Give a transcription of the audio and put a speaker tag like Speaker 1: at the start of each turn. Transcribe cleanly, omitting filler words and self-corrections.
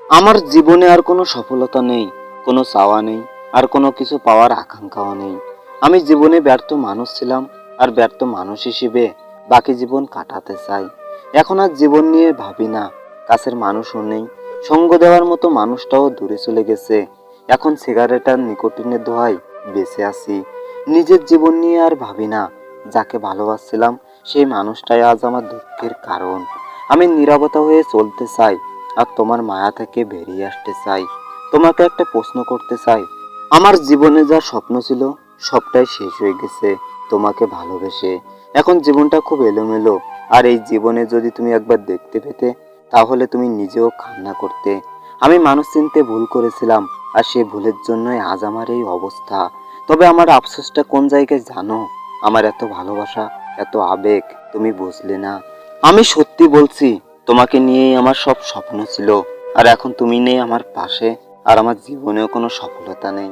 Speaker 1: আমার জীবনে আর কোনো সফলতা নেই, কোনো চাওয়া নেই, আর কোনো কিছু পাওয়ার আকাঙ্ক্ষাও নেই। আমি জীবনে ব্যর্থ মানুষ ছিলাম, আর ব্যর্থ মানুষ হিসেবে বাকি জীবন কাটাতে চাই। এখন আর জীবন নিয়ে ভাবি না, কাছের মানুষও নেই, সঙ্গ দেওয়ার মতো মানুষটাও দূরে চলে গেছে। এখন সিগারেট আর নিকোটিনের দোহায় বেঁচে আছি। নিজের জীবন নিয়ে আর ভাবি না, যাকে ভালোবাসছিলাম সেই মানুষটাই আজ আমার দুঃখের কারণ। আমি নীরবতা হয়ে চলতে চাই, আর তোমার মায়া থেকে বেরিয়ে আসতে চাই। তোমাকে একটা প্রশ্ন করতে চাই, আমার জীবনে যা স্বপ্ন ছিল সবটাই শেষ হয়ে গেছে তোমাকে ভালোবেসে। এখন জীবনটা খুব এলোমেলো, আর এই জীবনে যদি তুমি একবার দেখতে পেতে তাহলে তুমি নিজেও কান্না করতে। আমি মানুষ চিনতে ভুল করেছিলাম, আর সেই ভুলের জন্যই আজ আমার এই অবস্থা। তবে আমার আফসোসটা কোন জায়গায় জানো? আমার এত ভালোবাসা, এত আবেগ তুমি বুঝলে না। আমি সত্যি বলছি, তোমাকে নিয়েই আমার সব স্বপ্ন ছিল, আর এখন তুমি নেই আমার পাশে, আর আমার জীবনেও কোনো সফলতা নেই।